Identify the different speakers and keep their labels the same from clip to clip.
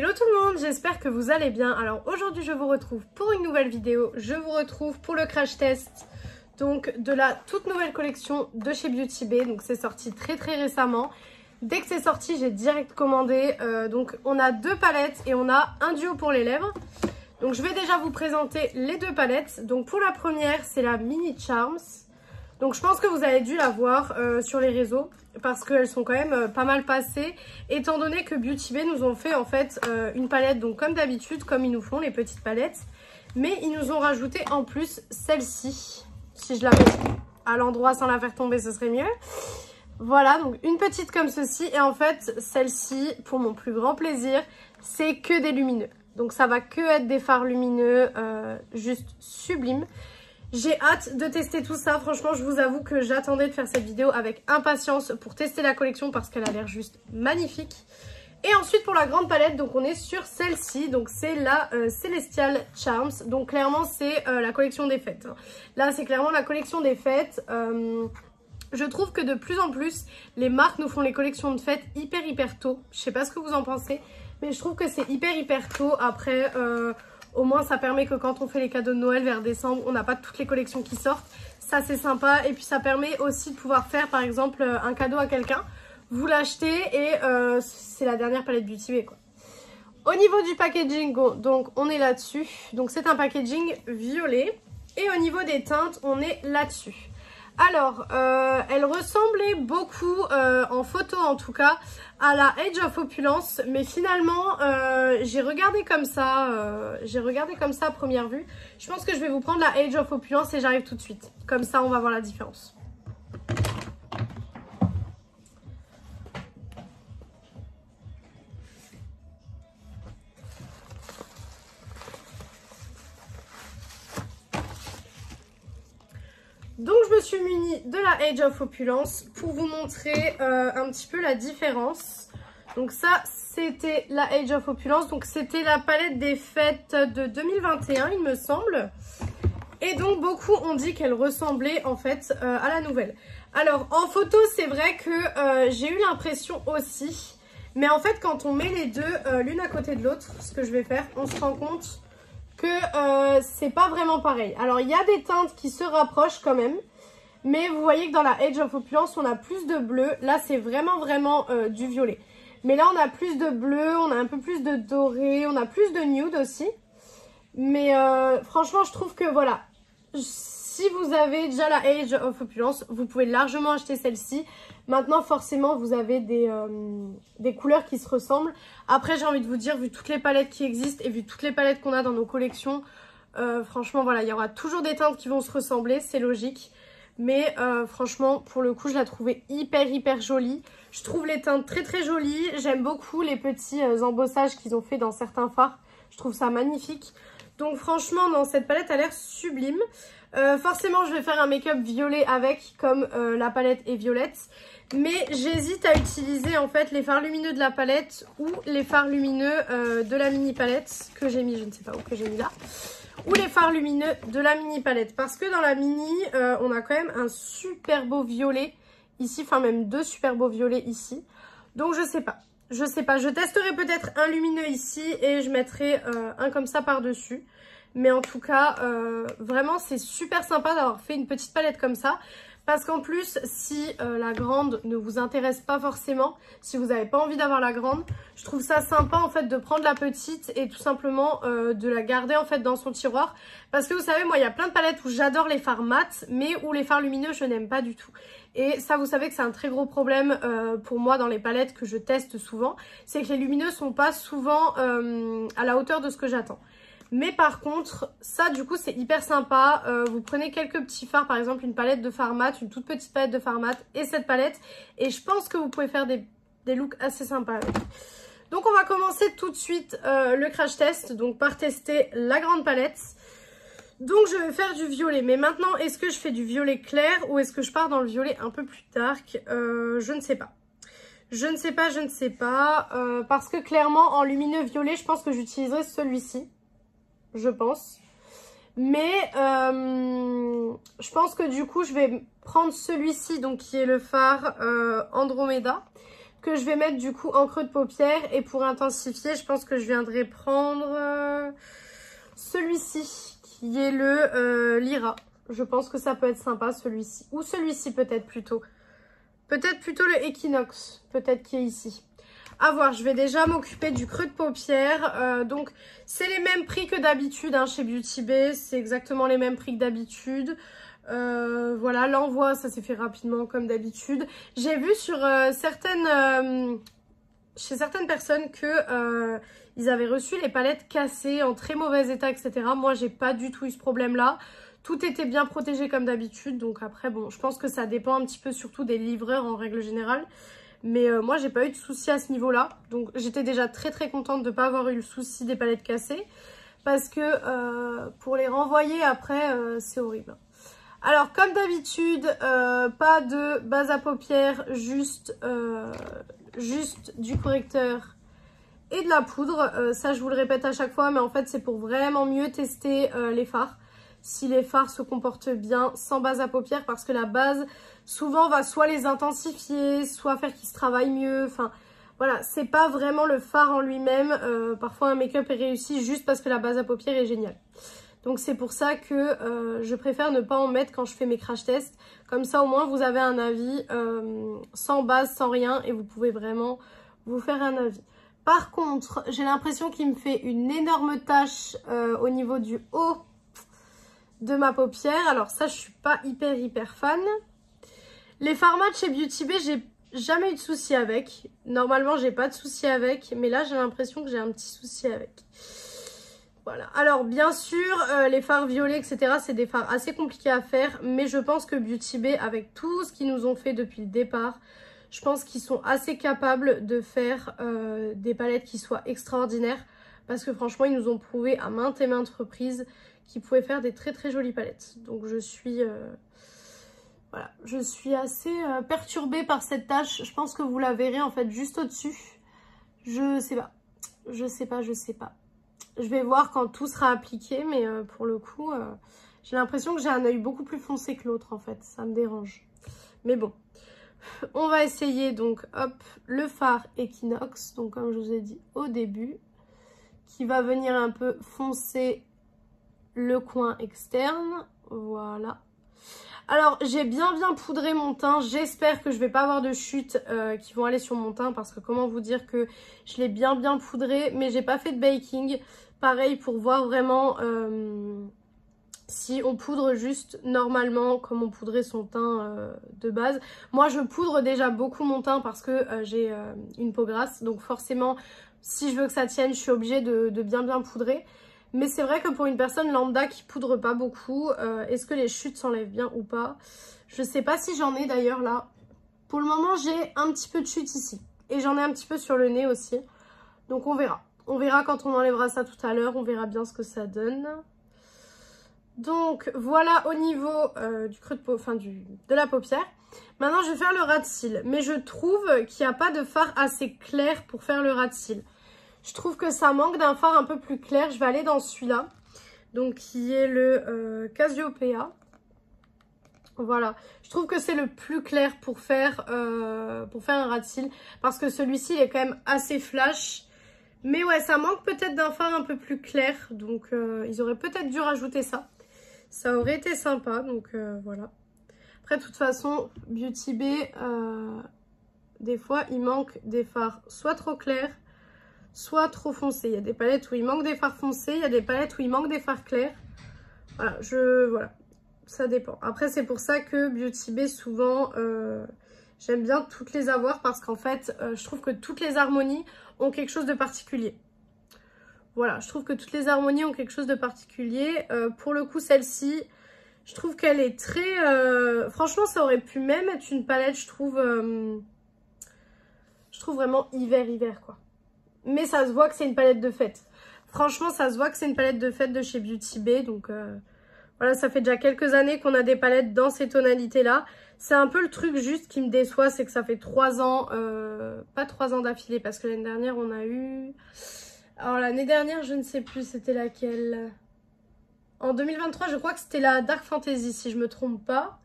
Speaker 1: Hello tout le monde, j'espère que vous allez bien. Alors aujourd'hui je vous retrouve pour une nouvelle vidéo. Je vous retrouve pour le crash test donc de la toute nouvelle collection de chez Beauty Bay. Donc c'est sorti très récemment. Dès que c'est sorti j'ai direct commandé. Donc on a deux palettes et on a un duo pour les lèvres. Donc je vais déjà vous présenter les deux palettes. Donc pour la première c'est la Mini Charms. Donc je pense que vous avez dû la voir sur les réseaux parce qu'elles sont quand même pas mal passées étant donné que Beauty Bay nous ont fait en fait une palette donc comme d'habitude, comme ils nous font les petites palettes, mais ils nous ont rajouté en plus celle-ci. Si je la mets à l'endroit sans la faire tomber ce serait mieux. Voilà, donc une petite comme ceci et en fait celle-ci pour mon plus grand plaisir c'est que des lumineux. Donc ça va que être des fards lumineux juste sublimes. J'ai hâte de tester tout ça, franchement je vous avoue que j'attendais de faire cette vidéo avec impatience pour tester la collection parce qu'elle a l'air juste magnifique. Et ensuite pour la grande palette, donc on est sur celle-ci, donc c'est la Celestial Charms, donc clairement c'est la collection des fêtes. Là c'est clairement la collection des fêtes, je trouve que de plus en plus les marques nous font les collections de fêtes hyper tôt, je sais pas ce que vous en pensez, mais je trouve que c'est hyper tôt, après... au moins ça permet que quand on fait les cadeaux de Noël vers décembre, on n'a pas toutes les collections qui sortent. Ça c'est sympa et puis ça permet aussi de pouvoir faire par exemple un cadeau à quelqu'un. Vous l'achetez et c'est la dernière palette Beauty Bay quoi. Au niveau du packaging, donc on est là-dessus. Donc c'est un packaging violet. Et au niveau des teintes, on est là-dessus. Alors, elle ressemblait beaucoup, en photo en tout cas, à la Age of Opulence. Mais finalement, j'ai regardé comme ça à première vue. Je pense que je vais vous prendre la Age of Opulence et j'arrive tout de suite. Comme ça, on va voir la différence. Donc je me suis munie de la Age of Opulence pour vous montrer un petit peu la différence. Donc ça c'était la Age of Opulence, donc c'était la palette des fêtes de 2021 il me semble. Et donc beaucoup ont dit qu'elle ressemblait en fait à la nouvelle. Alors en photo c'est vrai que j'ai eu l'impression aussi. Mais en fait quand on met les deux l'une à côté de l'autre, ce que je vais faire, on se rend compte que c'est pas vraiment pareil. Alors il y a des teintes qui se rapprochent quand même, mais vous voyez que dans la Age of Opulence on a plus de bleu. Là c'est vraiment du violet, mais là on a plus de bleu, on a un peu plus de doré, on a plus de nude aussi. Mais franchement je trouve que voilà, si vous avez déjà la Age of Opulence, vous pouvez largement acheter celle-ci. Maintenant forcément vous avez des couleurs qui se ressemblent. Après j'ai envie de vous dire, vu toutes les palettes qui existent et vu toutes les palettes qu'on a dans nos collections, franchement voilà, il y aura toujours des teintes qui vont se ressembler, c'est logique. Mais franchement pour le coup je la trouvais hyper jolie. Je trouve les teintes très jolies, j'aime beaucoup les petits embossages qu'ils ont fait dans certains fards. Je trouve ça magnifique. Donc franchement dans cette palette elle a l'air sublime. Forcément je vais faire un make-up violet avec, comme la palette est violette. Mais j'hésite à utiliser en fait les fards lumineux de la palette ou les fards lumineux de la mini palette que j'ai mis, je ne sais pas où, que j'ai mis là. Ou les fards lumineux de la mini palette. Parce que dans la mini, on a quand même un super beau violet ici. Enfin même deux super beaux violets ici. Donc je sais pas. Je testerai peut-être un lumineux ici et je mettrai un comme ça par-dessus. Mais en tout cas, vraiment c'est super sympa d'avoir fait une petite palette comme ça. Parce qu'en plus, si la grande ne vous intéresse pas forcément, si vous n'avez pas envie d'avoir la grande, je trouve ça sympa en fait de prendre la petite et tout simplement de la garder en fait dans son tiroir. Parce que vous savez, moi il y a plein de palettes où j'adore les fards mat, mais où les fards lumineux je n'aime pas du tout. Et ça vous savez que c'est un très gros problème pour moi dans les palettes que je teste souvent, c'est que les lumineux sont pas souvent à la hauteur de ce que j'attends. Mais par contre, ça du coup c'est hyper sympa, vous prenez quelques petits fards, par exemple une palette de fards mat, une toute petite palette de fards mat et cette palette. Et je pense que vous pouvez faire des looks assez sympas avec. Donc on va commencer tout de suite le crash test, donc par tester la grande palette. Donc je vais faire du violet, mais maintenant est-ce que je fais du violet clair ou est-ce que je pars dans le violet un peu plus dark, je ne sais pas. Je ne sais pas, parce que clairement en lumineux violet je pense que j'utiliserai celui-ci. Je pense. Mais je pense que du coup je vais prendre celui-ci donc qui est le fard Andromeda. que je vais mettre du coup en creux de paupière. Et pour intensifier, je pense que je viendrai prendre celui-ci qui est le Lyra. Je pense que ça peut être sympa celui-ci. Ou celui-ci peut-être plutôt. Peut-être plutôt le Equinox, peut-être qui est ici. À voir, je vais déjà m'occuper du creux de paupière. Donc, c'est les mêmes prix que d'habitude hein, chez Beauty Bay. C'est exactement les mêmes prix que d'habitude. Voilà, l'envoi, ça s'est fait rapidement comme d'habitude. J'ai vu sur chez certaines personnes que ils avaient reçu les palettes cassées en très mauvais état, etc. Moi, j'ai pas du tout eu ce problème-là. Tout était bien protégé comme d'habitude. Donc après, bon, je pense que ça dépend un petit peu surtout des livreurs en règle générale. Mais moi, j'ai pas eu de soucis à ce niveau-là. Donc j'étais déjà très très contente de ne pas avoir eu le souci des palettes cassées. Parce que pour les renvoyer après, c'est horrible. Alors comme d'habitude, pas de base à paupières, juste du correcteur et de la poudre. Ça, je vous le répète à chaque fois, mais en fait, c'est pour vraiment mieux tester les fards. Si les fards se comportent bien sans base à paupières, parce que la base, souvent, va soit les intensifier, soit faire qu'ils se travaillent mieux. Enfin, voilà, c'est pas vraiment le fard en lui-même. Parfois, un make-up est réussi juste parce que la base à paupières est géniale. Donc, c'est pour ça que je préfère ne pas en mettre quand je fais mes crash tests. Comme ça, au moins, vous avez un avis sans base, sans rien, et vous pouvez vraiment vous faire un avis. Par contre, j'ai l'impression qu'il me fait une énorme tache au niveau du haut de ma paupière. Alors ça, je suis pas hyper fan. Les fards mat chez Beauty Bay, j'ai jamais eu de souci avec. Normalement, j'ai pas de souci avec, mais là, j'ai l'impression que j'ai un petit souci avec. Voilà. Alors, bien sûr, les fards violets, etc., c'est des fards assez compliqués à faire, mais je pense que Beauty Bay, avec tout ce qu'ils nous ont fait depuis le départ, je pense qu'ils sont assez capables de faire des palettes qui soient extraordinaires, parce que franchement, ils nous ont prouvé à maintes et maintes reprises qu'ils pouvaient faire des très jolies palettes. Donc, je suis... voilà, je suis assez perturbée par cette tâche. Je pense que vous la verrez en fait juste au-dessus. Je sais pas. Je sais pas. Je vais voir quand tout sera appliqué, mais pour le coup, j'ai l'impression que j'ai un œil beaucoup plus foncé que l'autre en fait. Ça me dérange. Mais bon, on va essayer donc, hop, le fard Equinox. Donc comme je vous ai dit au début, qui va venir un peu foncer le coin externe. Voilà. Alors, j'ai bien poudré mon teint. J'espère que je vais pas avoir de chutes qui vont aller sur mon teint. Parce que comment vous dire que je l'ai bien poudré. Mais j'ai pas fait de baking. Pareil, pour voir vraiment si on poudre juste normalement comme on poudrait son teint de base. Moi, je poudre déjà beaucoup mon teint parce que j'ai une peau grasse. Donc forcément, si je veux que ça tienne, je suis obligée de bien poudrer. Mais c'est vrai que pour une personne lambda qui poudre pas beaucoup, est-ce que les chutes s'enlèvent bien ou pas? Je sais pas si j'en ai d'ailleurs là. Pour le moment, j'ai un petit peu de chute ici. Et j'en ai un petit peu sur le nez aussi. Donc on verra. On verra quand on enlèvera ça tout à l'heure. On verra bien ce que ça donne. Donc voilà au niveau du creux de peau, enfin de la paupière. Maintenant, je vais faire le ras de cils. Mais je trouve qu'il n'y a pas de fard assez clair pour faire le ras de cils. Je trouve que ça manque d'un fard un peu plus clair. Je vais aller dans celui-là. Donc, qui est le Cassiopeia. Voilà. Je trouve que c'est le plus clair pour faire un ras de cils. Parce que celui-ci, il est quand même assez flash. Mais ouais, ça manque peut-être d'un fard un peu plus clair. Donc, ils auraient peut-être dû rajouter ça. Ça aurait été sympa. Donc, voilà. Après, de toute façon, Beauty Bay, des fois, il manque des fards soit trop clairs, soit trop foncé. Il y a des palettes où il manque des fards foncés, il y a des palettes où il manque des fards clairs. Voilà, voilà, ça dépend. Après, c'est pour ça que Beauty Bay, souvent, j'aime bien toutes les avoir parce qu'en fait, je trouve que toutes les harmonies ont quelque chose de particulier. Voilà, je trouve que toutes les harmonies ont quelque chose de particulier. Pour le coup, celle-ci, je trouve qu'elle est très... franchement, ça aurait pu même être une palette, je trouve vraiment hiver, quoi. Mais ça se voit que c'est une palette de fête. Franchement, ça se voit que c'est une palette de fête de chez Beauty Bay. Donc voilà, ça fait déjà quelques années qu'on a des palettes dans ces tonalités-là. C'est un peu le truc juste qui me déçoit, c'est que ça fait 3 ans, pas 3 ans d'affilée, parce que l'année dernière, on a eu... Alors l'année dernière, je ne sais plus, c'était laquelle? En 2023, je crois que c'était la Dark Fantasy, si je me trompe pas.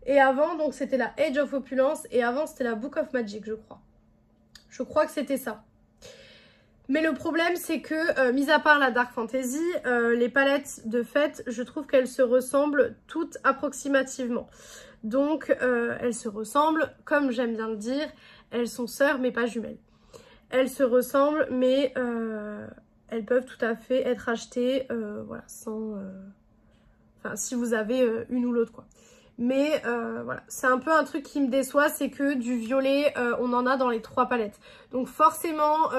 Speaker 1: Et avant, donc c'était la Age of Opulence. Et avant, c'était la Book of Magic, je crois. Je crois que c'était ça. Mais le problème, c'est que, mis à part la Dark Fantasy, les palettes de fête, je trouve qu'elles se ressemblent toutes approximativement. Donc, elles se ressemblent, comme j'aime bien le dire, elles sont sœurs mais pas jumelles. Elles se ressemblent, mais elles peuvent tout à fait être achetées, voilà, sans... Enfin, si vous avez une ou l'autre, quoi. Mais voilà, c'est un peu un truc qui me déçoit, c'est que du violet, on en a dans les 3 palettes. Donc forcément,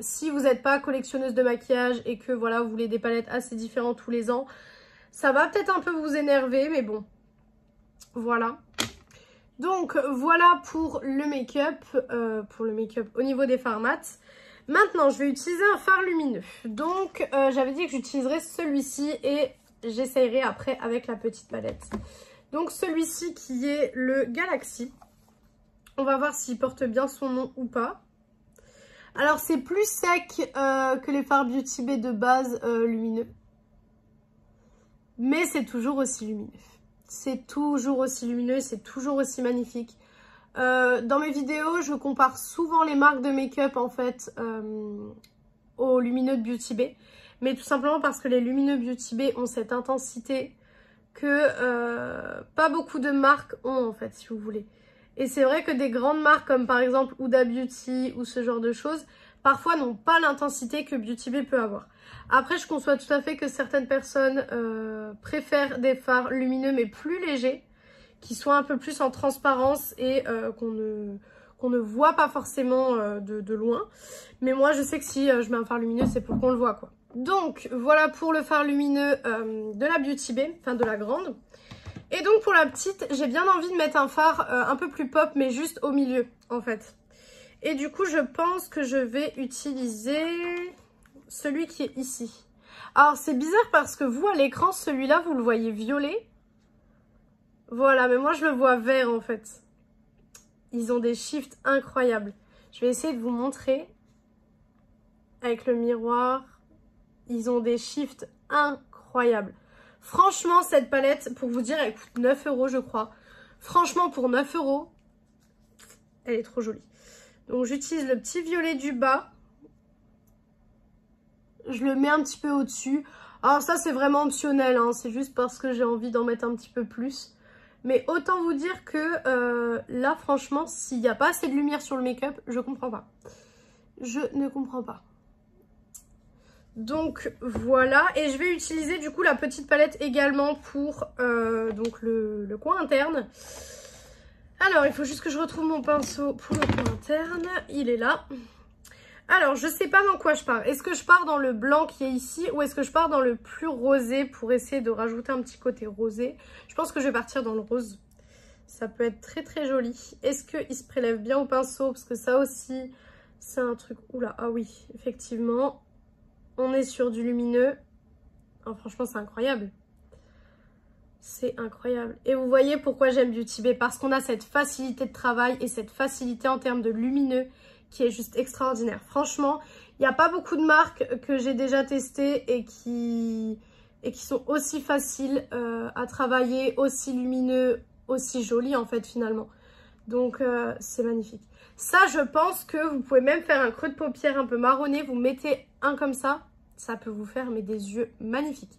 Speaker 1: si vous n'êtes pas collectionneuse de maquillage et que voilà, vous voulez des palettes assez différentes tous les ans, ça va peut-être un peu vous énerver, mais bon, voilà. Donc voilà pour le make-up au niveau des fards mat. Maintenant, je vais utiliser un fard lumineux. Donc j'avais dit que j'utiliserais celui-ci et j'essayerai après avec la petite palette. Donc celui-ci qui est le Galaxy. On va voir s'il porte bien son nom ou pas. Alors c'est plus sec que les fards Beauty Bay de base lumineux. Mais c'est toujours aussi lumineux. C'est toujours aussi lumineux, c'est toujours aussi magnifique. Dans mes vidéos, je compare souvent les marques de make-up en fait aux lumineux de Beauty Bay. Mais tout simplement parce que les lumineux Beauty Bay ont cette intensité que pas beaucoup de marques ont en fait, si vous voulez. Et c'est vrai que des grandes marques comme par exemple Huda Beauty ou ce genre de choses, parfois n'ont pas l'intensité que Beauty Bay peut avoir. Après, je conçois tout à fait que certaines personnes préfèrent des fards lumineux mais plus légers, qui soient un peu plus en transparence et qu'on ne voit pas forcément de loin. Mais moi, je sais que si je mets un fard lumineux, c'est pour qu'on le voit, quoi. Donc, voilà pour le fard lumineux de la Beauty Bay, enfin de la grande. Et donc, pour la petite, j'ai bien envie de mettre un fard un peu plus pop, mais juste au milieu, en fait. Et du coup, je pense que je vais utiliser celui qui est ici. Alors, c'est bizarre parce que vous, à l'écran, celui-là, vous le voyez violet. Voilà, mais moi, je le vois vert, en fait. Ils ont des shifts incroyables. Je vais essayer de vous montrer avec le miroir. Ils ont des shifts incroyables. Franchement, cette palette, pour vous dire, elle coûte 9 €, je crois. Franchement, pour 9 €, elle est trop jolie. Donc, j'utilise le petit violet du bas. Je le mets un petit peu au-dessus. Alors ça, c'est vraiment optionnel, hein. C'est juste parce que j'ai envie d'en mettre un petit peu plus. Mais autant vous dire que là, franchement, s'il n'y a pas assez de lumière sur le make-up, je comprends pas. Je ne comprends pas. Donc voilà, et je vais utiliser du coup la petite palette également pour donc le coin interne. Alors il faut juste que je retrouve mon pinceau pour le coin interne, il est là. Alors je sais pas dans quoi je pars, est-ce que je pars dans le blanc qui est ici ou est-ce que je pars dans le plus rosé pour essayer de rajouter un petit côté rosé? Je pense que je vais partir dans le rose, ça peut être très très joli. Est-ce qu'il se prélève bien au pinceau? Parce que ça aussi c'est un truc, oula, ah oui effectivement. On est sur du lumineux. Oh, franchement, c'est incroyable. C'est incroyable. Et vous voyez pourquoi j'aime Beauty Bay? Parce qu'on a cette facilité de travail et cette facilité en termes de lumineux qui est juste extraordinaire. Franchement, il n'y a pas beaucoup de marques que j'ai déjà testées et qui sont aussi faciles à travailler, aussi lumineux, aussi jolis en fait finalement. Donc, c'est magnifique. Ça, je pense que vous pouvez même faire un creux de paupière un peu marronné. Vous mettez un comme ça peut vous faire mais des yeux magnifiques.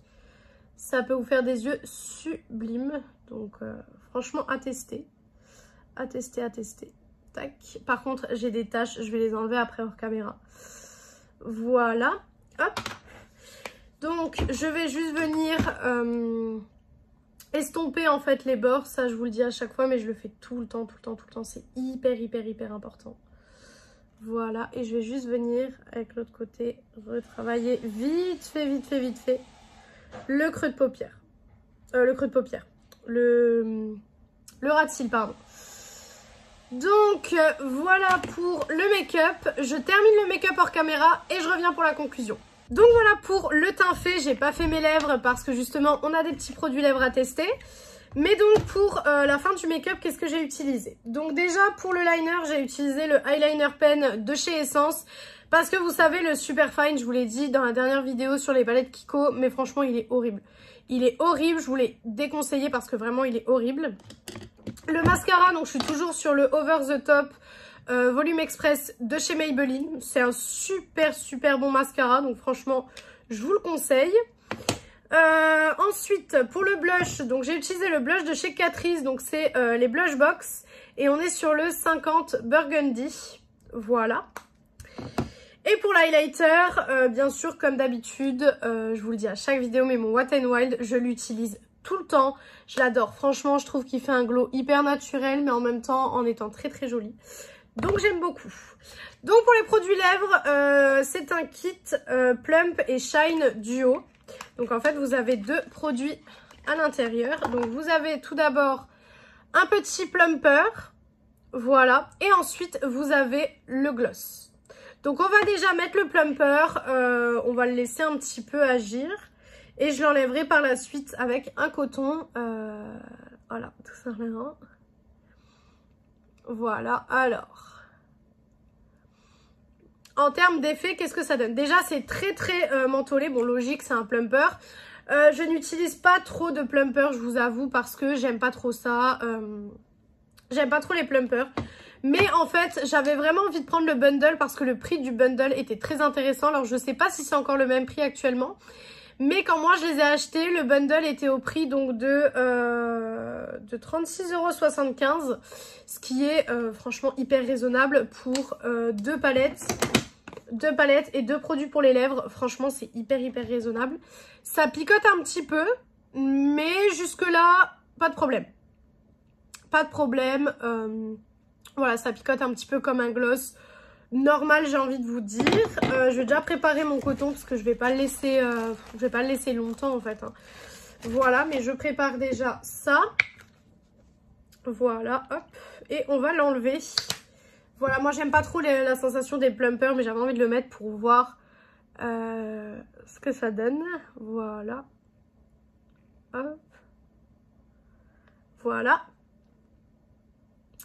Speaker 1: Ça peut vous faire des yeux sublimes. Donc, franchement, à tester. À tester, à tester. Tac. Par contre, j'ai des taches. Je vais les enlever après hors caméra. Voilà. Hop. Donc, je vais juste venir estomper en fait les bords. Ça, je vous le dis à chaque fois, mais je le fais tout le temps, tout le temps, tout le temps. C'est hyper, hyper, hyper important. Voilà. Et je vais juste venir, avec l'autre côté, retravailler vite fait, vite fait, vite fait. Le creux de paupière. Le creux de paupière. Le ras de cils, pardon. Donc, voilà pour le make-up. Je termine le make-up hors caméra et je reviens pour la conclusion. Donc voilà pour le teint fait. J'ai pas fait mes lèvres parce que justement, on a des petits produits lèvres à tester. Mais donc, pour la fin du make-up, qu'est-ce que j'ai utilisé? Donc déjà, pour le liner, j'ai utilisé le eyeliner pen de chez Essence. Parce que vous savez, le Superfine, je vous l'ai dit dans la dernière vidéo sur les palettes Kiko, mais franchement, il est horrible. Il est horrible, je vous l'ai déconseillé parce que vraiment, il est horrible. Le mascara, donc je suis toujours sur le Over the Top Volume Express de chez Maybelline. C'est un super bon mascara, donc franchement, je vous le conseille. Ensuite, pour le blush, donc j'ai utilisé le blush de chez Catrice, donc c'est les Blush Box. Et on est sur le 50 Burgundy. Voilà. Et pour l'highlighter, bien sûr, comme d'habitude, je vous le dis à chaque vidéo, mais mon Wet n Wild, je l'utilise tout le temps. Je l'adore. Franchement, je trouve qu'il fait un glow hyper naturel, mais en même temps, en étant très joli. Donc, j'aime beaucoup. Donc, pour les produits lèvres, c'est un kit Plump et Shine Duo. Donc, en fait, vous avez deux produits à l'intérieur. Donc, vous avez tout d'abord un petit plumper. Voilà. Et ensuite, vous avez le gloss. Donc, on va déjà mettre le plumper. On va le laisser un petit peu agir. Et je l'enlèverai par la suite avec un coton. Voilà, tout simplement. Voilà, alors. En termes d'effet, qu'est-ce que ça donne? Déjà, c'est très mentholé. Bon, logique, c'est un plumper. Je n'utilise pas trop de plumper, je vous avoue, parce que j'aime pas trop ça. J'aime pas trop les plumpers. Mais en fait, j'avais vraiment envie de prendre le bundle parce que le prix du bundle était très intéressant. Alors, je sais pas si c'est encore le même prix actuellement. Mais quand moi je les ai achetés, le bundle était au prix donc de 36,75 €. Ce qui est franchement hyper raisonnable pour deux palettes et deux produits pour les lèvres. Franchement, c'est hyper raisonnable. Ça picote un petit peu, mais jusque là, pas de problème. Pas de problème. Voilà, ça picote un petit peu comme un gloss normal, j'ai envie de vous dire. Je vais déjà préparer mon coton parce que je vais pas le laisser, longtemps en fait. Hein. Voilà, mais je prépare déjà ça. Voilà, hop. Et on va l'enlever. Voilà, moi j'aime pas trop la sensation des plumpers, mais j'avais envie de le mettre pour voir ce que ça donne. Voilà. Hop. Voilà.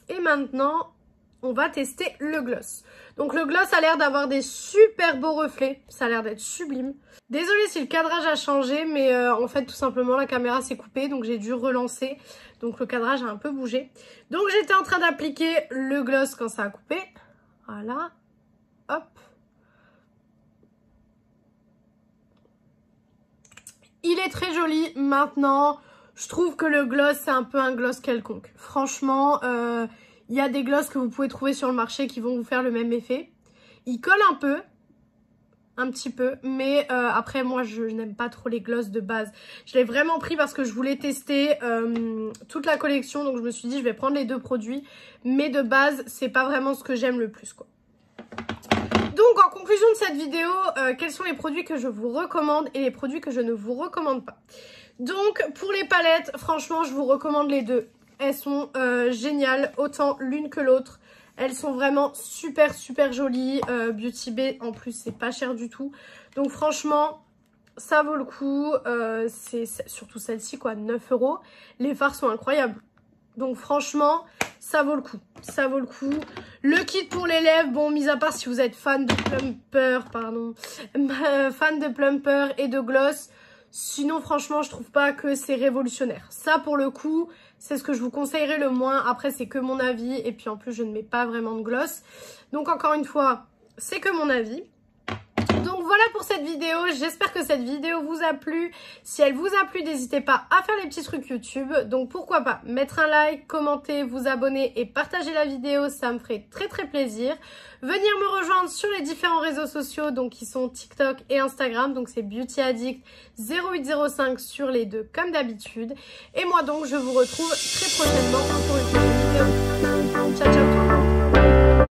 Speaker 1: Et maintenant, on va tester le gloss. Donc le gloss a l'air d'avoir des super beaux reflets. Ça a l'air d'être sublime. Désolée si le cadrage a changé, mais en fait tout simplement la caméra s'est coupée. Donc j'ai dû relancer. Donc le cadrage a un peu bougé. Donc j'étais en train d'appliquer le gloss quand ça a coupé. Voilà. Hop. Il est très joli. Maintenant, je trouve que le gloss c'est un peu un gloss quelconque. Franchement... il y a des glosses que vous pouvez trouver sur le marché qui vont vous faire le même effet. Il colle un peu, un petit peu, mais après moi je n'aime pas trop les glosses de base. Je l'ai vraiment pris parce que je voulais tester toute la collection, donc je me suis dit je vais prendre les deux produits. Mais de base, c'est pas vraiment ce que j'aime le plus, quoi. Donc en conclusion de cette vidéo, quels sont les produits que je vous recommande et les produits que je ne vous recommande pas. Donc pour les palettes, franchement je vous recommande les deux. Elles sont géniales, autant l'une que l'autre. Elles sont vraiment super jolies. Beauty Bay, en plus, c'est pas cher du tout. Donc franchement, ça vaut le coup. C'est surtout celle-ci, quoi, 9 €. Les fards sont incroyables. Donc franchement, ça vaut le coup. Ça vaut le coup. Le kit pour les lèvres, bon, mis à part si vous êtes fan de plumper, fan de plumper et de gloss. Sinon, franchement, je trouve pas que c'est révolutionnaire. Ça, pour le coup, c'est ce que je vous conseillerais le moins. Après, c'est que mon avis. Et puis, en plus, je ne mets pas vraiment de gloss. Donc, encore une fois, c'est que mon avis. Donc, voilà pour cette vidéo. J'espère que cette vidéo vous a plu. Si elle vous a plu, n'hésitez pas à faire les petits trucs YouTube. Donc, pourquoi pas mettre un like, commenter, vous abonner et partager la vidéo. Ça me ferait très plaisir. Venir me rejoindre sur les différents réseaux sociaux, donc qui sont TikTok et Instagram. Donc, c'est Beauty Addict 0805 sur les deux, comme d'habitude. Et moi, donc, je vous retrouve très prochainement pour une prochaine vidéo. Ciao, ciao tout le monde.